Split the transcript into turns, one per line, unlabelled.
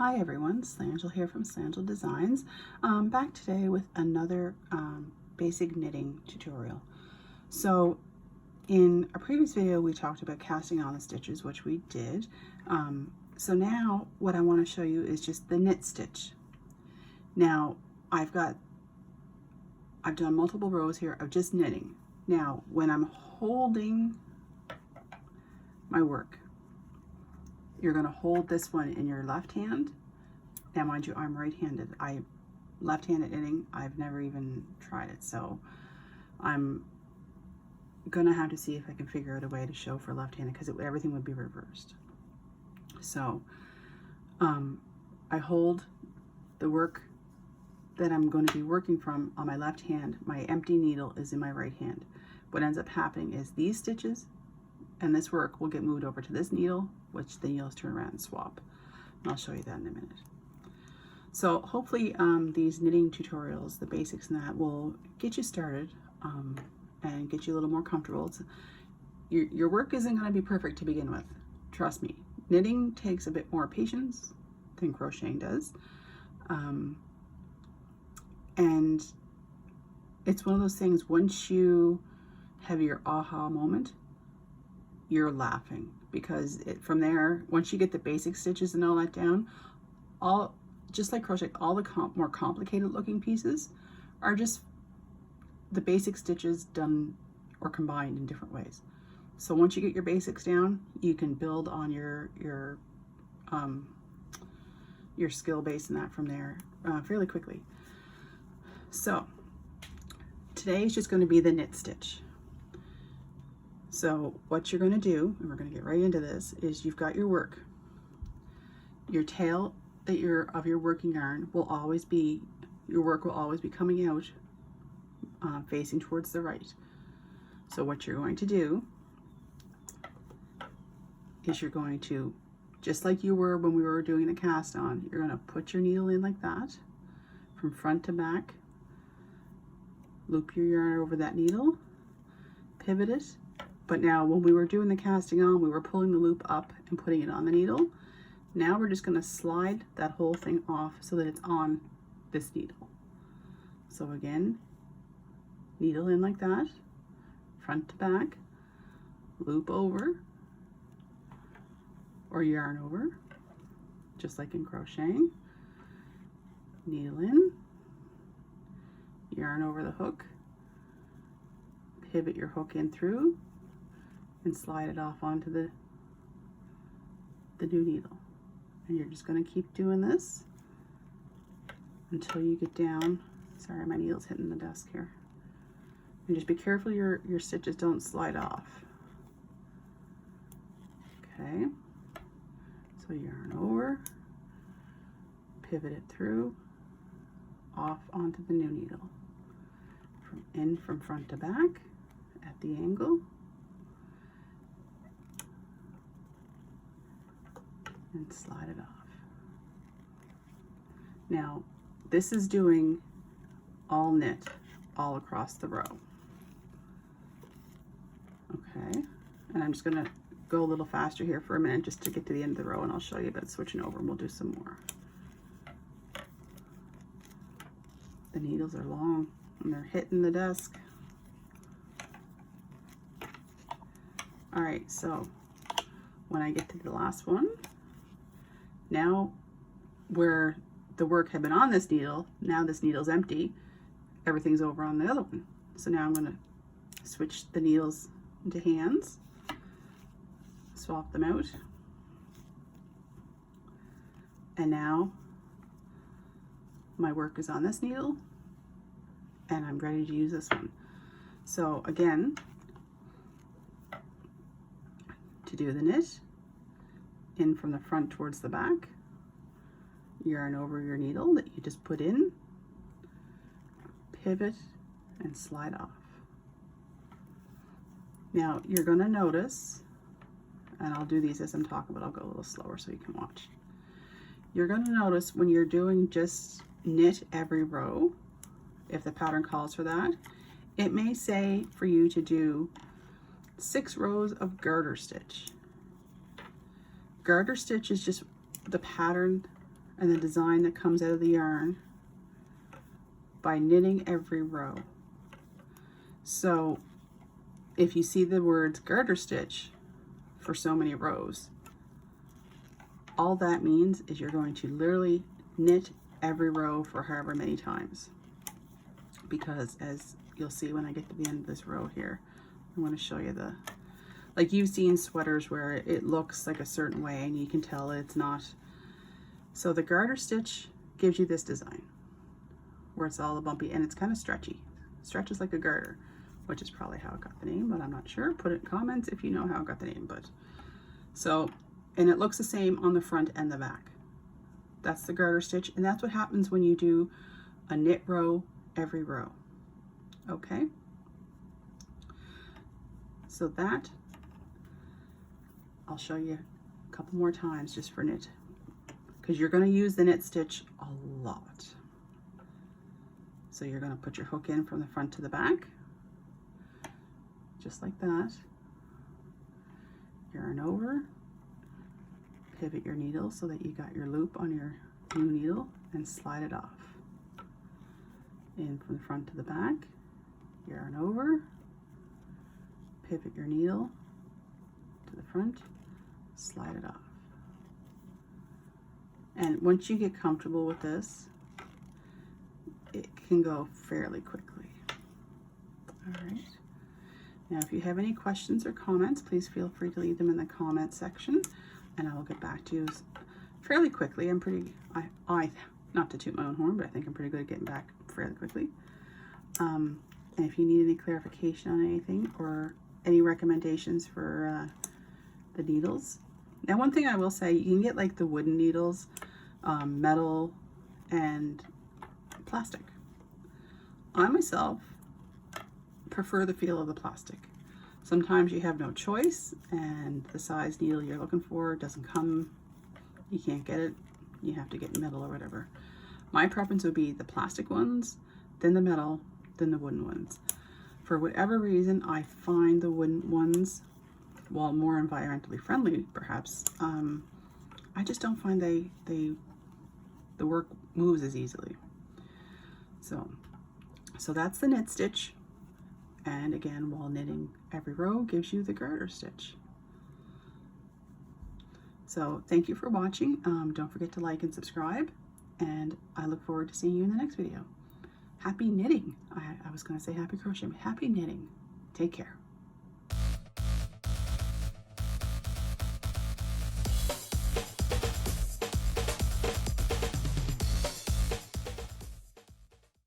Hi everyone, Slangel here from Slangel Designs. Back today with another basic knitting tutorial. So in a previous video we talked about casting on the stitches, which we did. So now what I want to show you is just the knit stitch. Now I've done multiple rows here of just knitting. Now when I'm holding my work, you're going to hold this one in your left hand. Now mind you, I'm right-handed. Left-handed knitting, I've never even tried it, so I'm gonna have to see if I can figure out a way to show for left-handed, because everything would be reversed. So I hold the work that I'm going to be working from on my left hand. My empty needle is in my right hand. What ends up happening is these stitches and this work will get moved over to this needle, which the needles turn around and swap. And I'll show you that in a minute. So hopefully these knitting tutorials, the basics in that, will get you started and get you a little more comfortable. Your work isn't going to be perfect to begin with. Trust me. Knitting takes a bit more patience than crocheting does. And it's one of those things, once you have your aha moment, you're laughing, because from there, once you get the basic stitches and all that down, just like crochet, all the more complicated looking pieces are just the basic stitches done or combined in different ways. So once you get your basics down, you can build on your skill base and that from there fairly quickly. So today is just going to be the knit stitch. So what you're going to do, and we're going to get right into this, is you've got your work. Your tail of your working yarn will always be, your work will always be coming out facing towards the right. So what you're going to do is you're going to, just like you were when we were doing the cast on, you're going to put your needle in like that, from front to back, loop your yarn over that needle, pivot it. But now when we were doing the casting on, we were pulling the loop up and putting it on the needle. Now we're just going to slide that whole thing off so that it's on this needle. So again, needle in like that, front to back, loop over, or yarn over, just like in crocheting. Needle in, yarn over the hook, pivot your hook in through, and slide it off onto the new needle. And you're just going to keep doing this until you get down. Sorry, my needle's hitting the desk here. And just be careful your stitches don't slide off. Okay, so yarn over, pivot it through, off onto the new needle. From front to back at the angle. And slide it off. Now this is doing all knit all across the row. Okay, and I'm just going to go a little faster here for a minute just to get to the end of the row, and I'll show you about switching over and we'll do some more. The needles are long and they're hitting the desk. All right, so when I get to the last one, now where the work had been on this needle, now this needle's empty, everything's over on the other one. So now I'm going to switch the needles into hands, swap them out, and now my work is on this needle and I'm ready to use this one. So again, to do the knit, in from the front towards the back, yarn over your needle that you just put in, pivot and slide off. Now you're going to notice, and I'll do these as I'm talking, but I'll go a little slower so you can watch. You're going to notice when you're doing just knit every row, if the pattern calls for that, it may say for you to do 6 rows of garter stitch. Garter stitch is just the pattern and the design that comes out of the yarn by knitting every row. So if you see the words garter stitch for so many rows, all that means is you're going to literally knit every row for however many times. Because as you'll see when I get to the end of this row here, I want to show you the, like you've seen sweaters where it looks like a certain way and you can tell it's not. So the garter stitch gives you this design where it's all bumpy and it's kind of stretchy. Stretches like a garter, which is probably how it got the name, but I'm not sure. Put it in comments if you know how it got the name. But so, and it looks the same on the front and the back. That's the garter stitch, and that's what happens when you do a knit row every row. Okay, so that I'll show you a couple more times just for knit, because you're going to use the knit stitch a lot. So you're going to put your hook in from the front to the back, just like that. Yarn over, pivot your needle so that you got your loop on your new needle, and slide it off. In from the front to the back, yarn over, pivot your needle to the front, slide it off. And once you get comfortable with this, it can go fairly quickly. All right. Now, if you have any questions or comments, please feel free to leave them in the comment section, and I will get back to you fairly quickly. I'm pretty, not to toot my own horn, but I think I'm pretty good at getting back fairly quickly. And if you need any clarification on anything or any recommendations for the needles. Now, one thing I will say, you can get like the wooden needles, metal, and plastic. I myself prefer the feel of the plastic. Sometimes you have no choice and the size needle you're looking for doesn't come, you can't get it, you have to get metal or whatever. My preference would be the plastic ones, then the metal, then the wooden ones. For whatever reason, I find the wooden ones, while more environmentally friendly perhaps, I just don't find the work moves as easily. So that's the knit stitch. And again, while knitting every row gives you the garter stitch. So thank you for watching. Don't forget to like and subscribe, and I look forward to seeing you in the next video. Happy knitting. I was going to say happy crochet, but happy knitting. Take care.